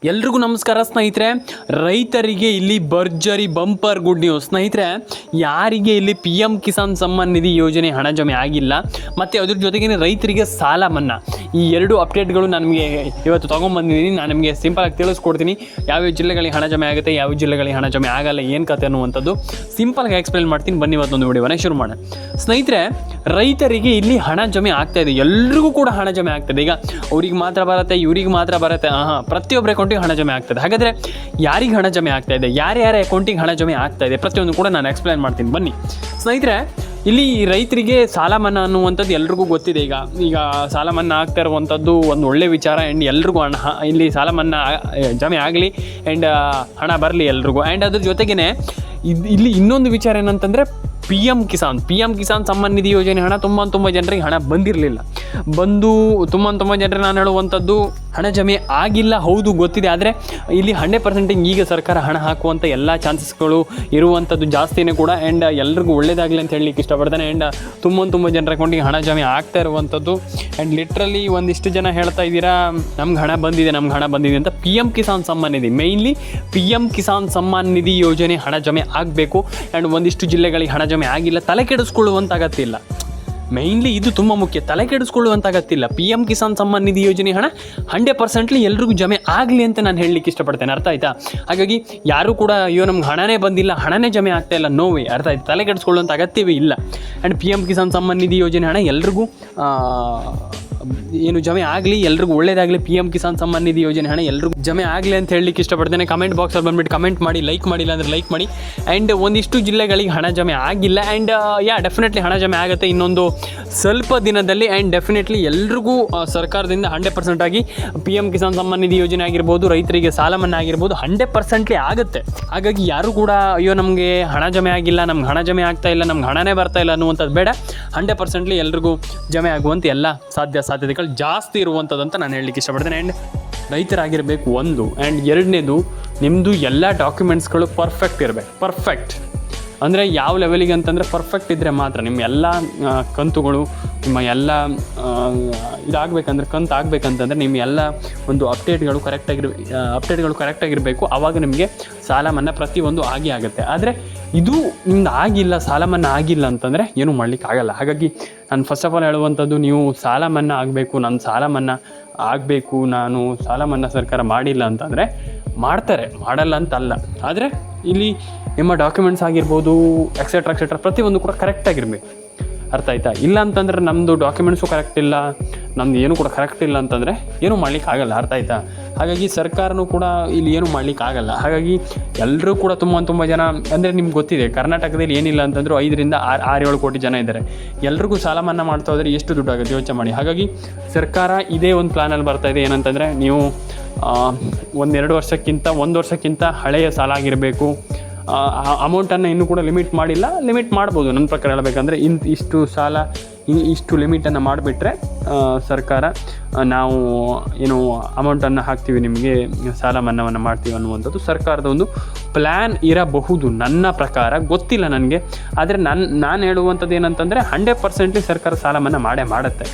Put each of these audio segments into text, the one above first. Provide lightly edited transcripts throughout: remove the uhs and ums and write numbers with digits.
ಎಲ್ರಿಗೂ ನಮಸ್ಕಾರ ಸ್ನೇಹಿತರೆ. ರೈತರಿಗೆ ಇಲ್ಲಿ ಭರ್ಜರಿ ಬಂಪರ್ ಗುಡ್ ನ್ಯೂಸ್ ಸ್ನೇಹಿತರೆ. ಯಾರಿಗೆ ಇಲ್ಲಿ ಪಿ ಎಮ್ ಕಿಸಾನ್ ಸಮ್ಮಾನ್ ನಿಧಿ ಯೋಜನೆ ಹಣ ಜಮೆ ಆಗಿಲ್ಲ ಮತ್ತು ಅದ್ರ ಜೊತೆಗೇ ರೈತರಿಗೆ ಸಾಲ ಮನ್ನಾ, ಈ ಎರಡು ಅಪ್ಡೇಟ್ಗಳು ನಾನು ನಿಮಗೆ ಇವತ್ತು ತೊಗೊಂಬಂದಿದ್ದೀನಿ. ನಾನು ನಿಮಗೆ ಸಿಂಪಲಾಗಿ ತಿಳಿಸ್ಕೊಡ್ತೀನಿ ಯಾವ್ಯಾವ ಜಿಲ್ಲೆಗಳಿಗೆ ಹಣ ಜಮೆ ಆಗುತ್ತೆ, ಯಾವ ಜಿಲ್ಲೆಗಳಿಗೆ ಹಣ ಜಮೆ ಆಗಲ್ಲ, ಏನು ಕತೆ ಅನ್ನುವಂಥದ್ದು ಸಿಂಪಲ್ಗೆ ಎಕ್ಸ್ಪ್ಲೇನ್ ಮಾಡ್ತೀನಿ. ಬನ್ನಿ ಇವತ್ತೊಂದು ವಿಡಿಯೋನ ಶುರು ಮಾಡೋಣ. ಸ್ನೇಹಿತರೆ, ರೈತರಿಗೆ ಇಲ್ಲಿ ಹಣ ಜಮೆ ಆಗ್ತಾಯಿದೆ, ಎಲ್ರಿಗೂ ಕೂಡ ಹಣ ಜಮೆ ಆಗ್ತದೆ. ಈಗ ಅವ್ರಿಗೆ ಮಾತ್ರ ಬರುತ್ತೆ, ಇವ್ರಿಗೆ ಮಾತ್ರ ಬರುತ್ತೆ, ಪ್ರತಿಯೊಬ್ಬರ ಅಕೌಂಟಿಗೆ ಹಣ ಜಮೆ ಆಗ್ತದೆ. ಹಾಗಾದರೆ ಯಾರಿಗೆ ಹಣ ಜಮೆ ಆಗ್ತಾ ಇದೆ, ಯಾರ್ಯಾರ ಅಕೌಂಟಿಗೆ ಹಣ ಜಮೆ ಆಗ್ತಾ ಇದೆ, ಪ್ರತಿಯೊಂದು ಕೂಡ ನಾನು ಎಕ್ಸ್ಪ್ಲೇನ್ ಮಾಡ್ತೀನಿ. ಬನ್ನಿ ಸ್ನೇಹಿತರೆ, ಇಲ್ಲಿ ರೈತರಿಗೆ ಸಾಲ ಮನ್ನಾ ಅನ್ನುವಂಥದ್ದು ಎಲ್ರಿಗೂ ಗೊತ್ತಿದೆ. ಈಗ ಸಾಲ ಮನ್ನಾ ಆಗ್ತಾ ಇರುವಂಥದ್ದು ಒಂದು ಒಳ್ಳೆ ವಿಚಾರ. ಆ್ಯಂಡ್ ಎಲ್ರಿಗೂ ಇಲ್ಲಿ ಸಾಲ ಮನ್ನಾ ಜಮೆ ಆಗಲಿ ಆ್ಯಂಡ್ ಹಣ ಬರಲಿ ಎಲ್ರಿಗೂ. ಆ್ಯಂಡ್ ಅದ್ರ ಜೊತೆಗೇ ಇಲ್ಲಿ ಇನ್ನೊಂದು ವಿಚಾರ ಏನಂತಂದರೆ ಪಿ ಎಮ್ ಕಿಸಾನ್ ಸಮ್ಮಾನ್ ನಿಧಿ ಯೋಜನೆ ಹಣ ತುಂಬ ಜನರಿಗೆ ಹಣ ಬಂದಿರಲಿಲ್ಲ. ತುಂಬ ಜನರಿಗೆ ನಾನು ಹೇಳುವಂಥದ್ದು ಹಣ ಜಮೆ ಆಗಿಲ್ಲ, ಹೌದು ಗೊತ್ತಿದೆ. ಆದರೆ ಇಲ್ಲಿ 100% ಈಗ ಸರ್ಕಾರ ಹಣ ಹಾಕುವಂಥ ಎಲ್ಲ ಚಾನ್ಸಸ್ಗಳು ಇರುವಂಥದ್ದು ಜಾಸ್ತಿನೇ ಕೂಡ. ಆ್ಯಂಡ್ ಎಲ್ರಿಗೂ ಒಳ್ಳೇದಾಗಲಿ ಅಂತ ಹೇಳಲಿಕ್ಕೆ ಇಷ್ಟಪಡ್ತಾನೆ. ಆ್ಯಂಡ್ ತುಂಬ ಜನರ ಅಕೌಂಟಿಗೆ ಹಣ ಜಮೆ ಆಗ್ತಾ ಇರುವಂಥದ್ದು. ಆ್ಯಂಡ್ ಲಿಟ್ರಲಿ ಒಂದಿಷ್ಟು ಜನ ಹೇಳ್ತಾ ಇದ್ದೀರಾ ನಮ್ಗೆ ಹಣ ಬಂದಿದೆ ಅಂತ. P M Kisan Samman Nidhi, mainly P M Kisan Samman Nidhi ಯೋಜನೆ ಹಣ ಜಮೆ ಆಗಬೇಕು. ಆ್ಯಂಡ್ ಒಂದಿಷ್ಟು ಜಿಲ್ಲೆಗಳಿಗೆ ಹಣ ಜಮೆ ಆಗಿಲ್ಲ, ತಲೆ ಕೆಡಿಸ್ಕೊಳ್ಳುವಂಥ ಅಗತ್ಯ ಇಲ್ಲ. ಮೇಯ್ನ್ಲಿ ಇದು ತುಂಬ ಮುಖ್ಯ, ತಲೆ ಕೆಡಿಸ್ಕೊಳ್ಳುವಂಥ ಅಗತ್ಯ ಇಲ್ಲ. ಪಿ ಎಮ್ ಕಿಸಾನ್ ಸಮ್ಮಾನ್ ನಿಧಿ ಯೋಜನೆ ಹಣ 100% ಎಲ್ರಿಗೂ ಜಮೆ ಆಗಲಿ ಅಂತ ನಾನು ಹೇಳಲಿಕ್ಕೆ ಇಷ್ಟಪಡ್ತೇನೆ. ಅರ್ಥ ಆಯ್ತಾ? ಹಾಗಾಗಿ ಯಾರೂ ಕೂಡ ಅಯ್ಯೋ ನಮ್ಗೆ ಹಣನೇ ಬಂದಿಲ್ಲ, ಹಣನೇ ಜಮೆ ಆಗ್ತಾ ಇಲ್ಲ, ನೋವೇ, ಅರ್ಥ ಆಯ್ತು, ತಲೆ ಕೆಡಿಸ್ಕೊಳ್ಳುವಂಥ ಅಗತ್ಯವೇ ಇಲ್ಲ. And P M Kisan Samman Nidhi ಯೋಜನೆ ಹಣ ಎಲ್ರಿಗೂ ಏನು ಜಮೆ ಆಗಲಿ, ಎಲ್ರಿಗೂ ಒಳ್ಳೇದಾಗಲಿ. ಪಿ ಎಮ್ ಕಿಸಾನ್ ಸಮ್ಮಾನ್ ನಿಧಿ ಯೋಜನೆ ಹಣ ಎಲ್ರಿಗೂ ಜಮೆ ಆಗಲಿ ಅಂತ ಹೇಳಲಿಕ್ಕೆ ಇಷ್ಟಪಡ್ತೇನೆ. ಕಮೆಂಟ್ ಬಾಕ್ಸಲ್ಲಿ ಬಂದುಬಿಟ್ಟು ಕಮೆಂಟ್ ಮಾಡಿ, ಲೈಕ್ ಮಾಡಿಲ್ಲ ಅಂದರೆ ಲೈಕ್ ಮಾಡಿ. ಆ್ಯಂಡ್ ಒಂದಿಷ್ಟು ಜಿಲ್ಲೆಗಳಿಗೆ ಹಣ ಜಮೆ ಆಗಿಲ್ಲ. ಆ್ಯಂಡ್ ಡೆಫಿನೆಟ್ಲಿ ಹಣ ಜಮೆ ಆಗುತ್ತೆ ಇನ್ನೊಂದು ಸ್ವಲ್ಪ ದಿನದಲ್ಲಿ. ಆ್ಯಂಡ್ ಡೆಫಿನೆಟ್ಲಿ ಎಲ್ರಿಗೂ ಸರ್ಕಾರದಿಂದ 100% ಆಗಿ ಪಿ ಎಮ್ ಕಿಸಾನ್ ಸಮ್ಮಾನ್ ನಿಧಿ ಯೋಜನೆ ಆಗಿರ್ಬೋದು, ರೈತರಿಗೆ ಸಾಲ ಮನ್ನಾ ಆಗಿರ್ಬೋದು, 100% ಆಗುತ್ತೆ. ಹಾಗಾಗಿ ಯಾರು ಕೂಡ ಅಯ್ಯೋ ನಮಗೆ ಹಣ ಜಮೆ ಆಗಿಲ್ಲ, ನಮ್ಗೆ ಹಣ ಜಮೆ ಆಗ್ತಾ ಇಲ್ಲ, ನಮ್ಗೆ ಹಣನೇ ಬರ್ತಾ ಇಲ್ಲ ಅನ್ನುವಂಥದ್ದು ಬೇಡ. 100% ಎಲ್ರಿಗೂ ಜಮೆ ಆಗುವಂಥ ಎಲ್ಲ ಸಾಧ್ಯತೆಗಳು ಜಾಸ್ತಿ ಇರುವಂಥದ್ದು ನಾನು ಹೇಳಲಿಕ್ಕೆ ಇಷ್ಟಪಡ್ತೇನೆ. ಆ್ಯಂಡ್ ರೈತರಾಗಿರಬೇಕು ಒಂದು. ಆ್ಯಂಡ್ ಎರಡನೇದು, ನಿಮ್ಮದು ಎಲ್ಲ ಡಾಕ್ಯುಮೆಂಟ್ಸ್ಗಳು ಪರ್ಫೆಕ್ಟ್ ಇರಬೇಕು. ಪರ್ಫೆಕ್ಟ್ ಅಂದರೆ ಯಾವ ಲೆವೆಲಿಗೆ ಅಂತಂದರೆ ಪರ್ಫೆಕ್ಟ್ ಇದ್ದರೆ ಮಾತ್ರ ನಿಮ್ಮ ಎಲ್ಲ ಕಂತುಗಳು, ನಿಮ್ಮ ಎಲ್ಲ ಇದಾಗಬೇಕಂದ್ರೆ ಕಂತು ಆಗಬೇಕಂತಂದರೆ ನಿಮ್ಮ ಎಲ್ಲ ಒಂದು ಅಪ್ಡೇಟ್ಗಳು ಕರೆಕ್ಟಾಗಿರಬೇಕು. ಆವಾಗ ನಿಮಗೆ ಸಾಲ ಮನ್ನಾ ಪ್ರತಿಯೊಂದು ಆಗುತ್ತೆ. ಆದರೆ ಇದು ನಿಮ್ದು ಆಗಿಲ್ಲ, ಸಾಲ ಮನ್ನಾ ಆಗಿಲ್ಲ ಅಂತಂದರೆ ಏನೂ ಮಾಡಲಿಕ್ಕಾಗಲ್ಲ. ಹಾಗಾಗಿ ನಾನು ಫಸ್ಟ್ ಆಫ್ ಆಲ್ ಹೇಳುವಂಥದ್ದು, ನೀವು ಸಾಲ ಮನ್ನಾ ಆಗಬೇಕು, ನನ್ನ ಸಾಲ ಮನ್ನಾ ಆಗಬೇಕು, ನಾನು ಸಾಲ ಮನ್ನಾ ಸರ್ಕಾರ ಮಾಡಿಲ್ಲ ಅಂತಂದರೆ ಮಾಡ್ತಾರೆ, ಮಾಡಲ್ಲ ಅಂತಲ್ಲ. ಆದರೆ ಇಲ್ಲಿ ನಿಮ್ಮ ಡಾಕ್ಯುಮೆಂಟ್ಸ್ ಆಗಿರ್ಬೋದು, ಎಕ್ಸೆಟ್ರಾ ಪ್ರತಿಯೊಂದು ಕೂಡ ಕರೆಕ್ಟಾಗಿರಬೇಕು. ಅರ್ಥ ಆಯ್ತಾ? ಇಲ್ಲ ಅಂತಂದರೆ ನಮ್ಮದು ಡಾಕ್ಯುಮೆಂಟ್ಸು ಕರೆಕ್ಟ್ ಇಲ್ಲ, ನಮ್ಮದು ಏನೂ ಕೂಡ ಕರೆಕ್ಟ್ ಇಲ್ಲ ಅಂತಂದರೆ ಏನೂ ಮಾಡಲಿಕ್ಕಾಗಲ್ಲ. ಅರ್ಥ ಆಯ್ತಾ? ಹಾಗಾಗಿ ಸರ್ಕಾರನೂ ಕೂಡ ಇಲ್ಲಿ ಏನೂ ಮಾಡಲಿಕ್ಕಾಗಲ್ಲ. ಹಾಗಾಗಿ ಎಲ್ಲರೂ ಕೂಡ ತುಂಬ ಜನ, ಅಂದರೆ ನಿಮ್ಗೆ ಗೊತ್ತಿದೆ ಕರ್ನಾಟಕದಲ್ಲಿ ಏನಿಲ್ಲ ಅಂತಂದರೂ 5 to 6 ಕೋಟಿ ಜನ ಇದ್ದಾರೆ. ಎಲ್ರಿಗೂ ಸಾಲ ಮನ್ನಾ ಮಾಡ್ತಾ ಹೋದರೆ ಎಷ್ಟು ದುಡ್ಡು ಆಗುತ್ತೆ ಯೋಚನೆ ಮಾಡಿ. ಹಾಗಾಗಿ ಸರ್ಕಾರ ಇದೇ ಒಂದು ಪ್ಲ್ಯಾನಲ್ಲಿ ಬರ್ತಾಯಿದೆ. ಏನಂತಂದರೆ ನೀವು 1 ವರ್ಷಕ್ಕಿಂತ ಹಳೆಯ ಸಾಲ ಆಗಿರಬೇಕು. ಅಮೌಂಟನ್ನು ಇನ್ನೂ ಕೂಡ ಲಿಮಿಟ್ ಮಾಡಿಲ್ಲ, ಲಿಮಿಟ್ ಮಾಡ್ಬೋದು. ನನ್ನ ಪ್ರಕಾರ ಹೇಳಬೇಕಂದ್ರೆ ಇಷ್ಟು ಸಾಲ, ಇಷ್ಟು ಲಿಮಿಟನ್ನು ಮಾಡಿಬಿಟ್ರೆ ಸರ್ಕಾರ ನಾವು ಏನು ಅಮೌಂಟನ್ನು ಹಾಕ್ತೀವಿ, ನಿಮಗೆ ಸಾಲ ಮನ್ನಾವನ್ನು ಮಾಡ್ತೀವಿ ಅನ್ನುವಂಥದ್ದು ಸರ್ಕಾರದ ಒಂದು ಪ್ಲ್ಯಾನ್ ಇರಬಹುದು. ನನ್ನ ಪ್ರಕಾರ ಗೊತ್ತಿಲ್ಲ ನನಗೆ. ಆದರೆ ನಾನು ಹೇಳುವಂಥದ್ದು ಏನಂತಂದರೆ 100% ಸರ್ಕಾರ ಸಾಲ ಮನ್ನಾ ಮಾಡುತ್ತೆ.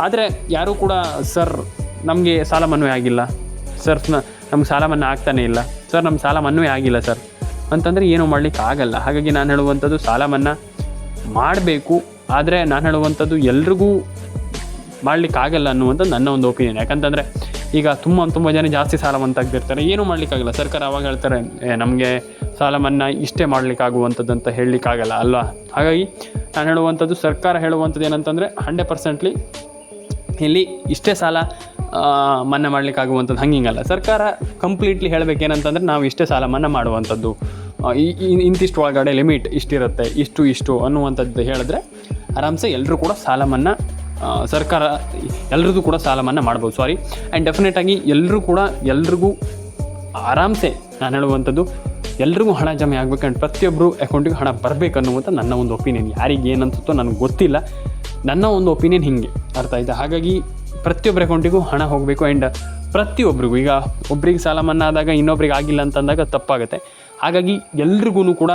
ಆದರೆ ಯಾರೂ ಕೂಡ ಸರ್ ನಮಗೆ ಸಾಲ ಮನ್ನಾ ಆಗಿಲ್ಲ ಸರ್, ನಮ್ಗೆ ಸಾಲ ಮನ್ನಾ ಆಗ್ತಾನೇ ಇಲ್ಲ ಸರ್, ನಮ್ಮ ಸಾಲ ಮನ್ನಾ ಆಗಿಲ್ಲ ಸರ್ ಅಂತಂದರೆ ಏನೂ ಮಾಡಲಿಕ್ಕೆ ಆಗಲ್ಲ. ಹಾಗಾಗಿ ನಾನು ಹೇಳುವಂಥದ್ದು ಸಾಲ ಮನ್ನಾ ಮಾಡಬೇಕು. ಆದರೆ ನಾನು ಹೇಳುವಂಥದ್ದು ಎಲ್ರಿಗೂ ಮಾಡಲಿಕ್ಕಾಗಲ್ಲ ಅನ್ನುವಂಥದ್ದು ನನ್ನ ಒಂದು ಒಪಿನಿಯನ್. ಯಾಕಂತಂದರೆ ಈಗ ತುಂಬ ಜನ ಜಾಸ್ತಿ ಸಾಲವಂತಾಗ್ತಿರ್ತಾರೆ, ಏನೂ ಮಾಡಲಿಕ್ಕಾಗಲ್ಲ. ಸರ್ಕಾರ ಅವಾಗ ಹೇಳ್ತಾರೆ ನಮಗೆ ಸಾಲ ಮನ್ನಾ ಇಷ್ಟೇ ಮಾಡಲಿಕ್ಕಾಗುವಂಥದ್ದು ಅಂತ ಹೇಳಲಿಕ್ಕಾಗಲ್ಲ ಅಲ್ವಾ? ಹಾಗಾಗಿ ನಾನು ಹೇಳುವಂಥದ್ದು, ಸರ್ಕಾರ ಹೇಳುವಂಥದ್ದು ಏನಂತಂದರೆ 100% ಇಲ್ಲಿ ಇಷ್ಟೇ ಸಾಲ ಮನ್ನಾ ಮಾಡಲಿಕ್ಕಾಗುವಂಥದ್ದು ಹಂಗಿಂಗಲ್ಲ. ಸರ್ಕಾರ ಕಂಪ್ಲೀಟ್ಲಿ ಹೇಳಬೇಕೇನಂತಂದರೆ ನಾವು ಇಷ್ಟೇ ಸಾಲ ಮನ್ನಾ ಮಾಡುವಂಥದ್ದು, ಇಂತಿಷ್ಟು ಒಳಗಡೆ ಲಿಮಿಟ್ ಇಷ್ಟಿರುತ್ತೆ, ಇಷ್ಟು ಅನ್ನುವಂಥದ್ದು ಹೇಳಿದ್ರೆ ಆರಾಮ್ಸೆ ಎಲ್ಲರೂ ಕೂಡ ಸಾಲ ಮನ್ನಾ, ಸರ್ಕಾರ ಎಲ್ರಿಗೂ ಕೂಡ ಸಾಲ ಮನ್ನಾ ಮಾಡ್ಬೋದು. ಆ್ಯಂಡ್ ಡೆಫಿನೆಟಾಗಿ ಎಲ್ರಿಗೂ ಆರಾಮ್ಸೆ ನಾನು ಹೇಳುವಂಥದ್ದು ಎಲ್ರಿಗೂ ಹಣ ಜಮೆ ಆಗಬೇಕು. ಆ್ಯಂಡ್ ಪ್ರತಿಯೊಬ್ಬರು ಅಕೌಂಟಿಗೆ ಹಣ ಬರಬೇಕು ಅನ್ನುವಂಥ ನನ್ನ ಒಂದು ಒಪಿನಿಯನ್. ಯಾರಿಗೆ ಏನನ್ಸುತ್ತೋ ನನಗೆ ಗೊತ್ತಿಲ್ಲ, ನನ್ನ ಒಂದು ಒಪಿನಿಯನ್ ಹೀಗೆ. ಅರ್ಥ ಆಯಿತಾ? ಹಾಗಾಗಿ ಪ್ರತಿಯೊಬ್ಬರ ಅಕೌಂಟಿಗೂ ಹಣ ಹೋಗಬೇಕು. ಆ್ಯಂಡ್ ಪ್ರತಿಯೊಬ್ಬರಿಗೂ, ಈಗ ಒಬ್ರಿಗೆ ಸಾಲ ಮನ್ನಾ ಆದಾಗ ಇನ್ನೊಬ್ರಿಗೆ ಆಗಿಲ್ಲ ಅಂತಂದಾಗ ತಪ್ಪಾಗುತ್ತೆ. ಹಾಗಾಗಿ ಎಲ್ರಿಗೂ ಕೂಡ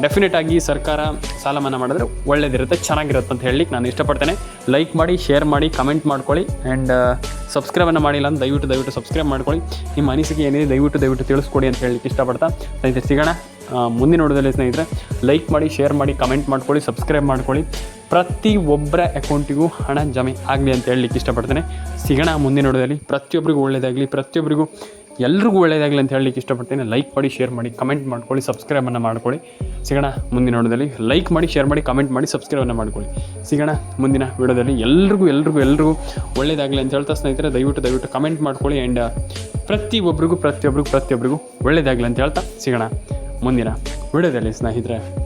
ಡೆಫಿನೆಟ್ ಆಗಿ ಸರ್ಕಾರ ಸಾಲ ಮನ್ನಾ ಮಾಡಿದ್ರೆ ಒಳ್ಳೇದಿರುತ್ತೆ, ಚೆನ್ನಾಗಿರುತ್ತೆ ಅಂತ ಹೇಳಲಿಕ್ಕೆ ನಾನು ಇಷ್ಟಪಡ್ತೇನೆ. ಲೈಕ್ ಮಾಡಿ, ಶೇರ್ ಮಾಡಿ, ಕಮೆಂಟ್ ಮಾಡ್ಕೊಳ್ಳಿ ಆ್ಯಂಡ್ ಸಬ್ಸ್ಕ್ರೈಬನ್ನು ಮಾಡಿಲ್ಲ ಅಂತ ದಯವಿಟ್ಟು ಸಬ್ಸ್ಕ್ರೈಬ್ ಮಾಡ್ಕೊಳ್ಳಿ. ನಿಮ್ಮ ಅನಿಸಿಕೆ ಏನಿದೆ ದಯವಿಟ್ಟು ತಿಳಿಸ್ಕೊಡಿ ಅಂತ ಹೇಳಲಿಕ್ಕೆ ಇಷ್ಟಪಡ್ತಾ ಸ್ನೇಹಿತರೆ ಸಿಗೋಣ ಮುಂದಿನ ನೋಡೋದಲ್ಲಿ. ಸ್ನೇಹಿತರೆ ಲೈಕ್ ಮಾಡಿ, ಶೇರ್ ಮಾಡಿ, ಕಮೆಂಟ್ ಮಾಡ್ಕೊಳ್ಳಿ, ಸಬ್ಸ್ಕ್ರೈಬ್ ಮಾಡ್ಕೊಳ್ಳಿ. ಪ್ರತಿ ಒಬ್ಬರ ಅಕೌಂಟಿಗೂ ಹಣ ಜಮೆ ಆಗಲಿ ಅಂತ ಹೇಳಲಿಕ್ಕೆ ಇಷ್ಟಪಡ್ತೇನೆ. ಸಿಗೋಣ ಮುಂದಿನ ನೋಡೋದಲ್ಲಿ. ಪ್ರತಿಯೊಬ್ಬರಿಗೂ ಒಳ್ಳೆಯದಾಗಲಿ, ಎಲ್ರಿಗೂ ಒಳ್ಳೆಯದಾಗಲಿ ಅಂತ ಹೇಳಲಿಕ್ಕೆ ಇಷ್ಟಪಡ್ತೇನೆ. ಲೈಕ್ ಮಾಡಿ, ಶೇರ್ ಮಾಡಿ, ಕಮೆಂಟ್ ಮಾಡ್ಕೊಳ್ಳಿ, ಸಬ್ಸ್ಕ್ರೈಬನ್ನು ಮಾಡ್ಕೊಳ್ಳಿ. ಸಿಗೋಣ ಮುಂದಿನ ನೋಡೋದಲ್ಲಿ. ಲೈಕ್ ಮಾಡಿ, ಶೇರ್ ಮಾಡಿ, ಕಮೆಂಟ್ ಮಾಡಿ, ಸಬ್ಸ್ಕ್ರೈಬನ್ನು ಮಾಡ್ಕೊಳ್ಳಿ. ಸಿಗೋಣ ಮುಂದಿನ ವಿಡಿಯೋದಲ್ಲಿ. ಎಲ್ರಿಗೂ ಒಳ್ಳೆಯದಾಗಲಿ ಅಂತ ಹೇಳ್ತಾ ಸ್ನೇಹಿತರೆ ದಯವಿಟ್ಟು ಕಮೆಂಟ್ ಮಾಡ್ಕೊಳ್ಳಿ ಆ್ಯಂಡ್ ಪ್ರತಿಯೊಬ್ಬರಿಗೂ ಒಳ್ಳೆಯದಾಗಲಿ ಅಂತ ಹೇಳ್ತಾ ಸಿಗೋಣ ಮುಂದಿನ ವಿಡಿಯೋದಲ್ಲಿ ಸ್ನೇಹಿತರೆ.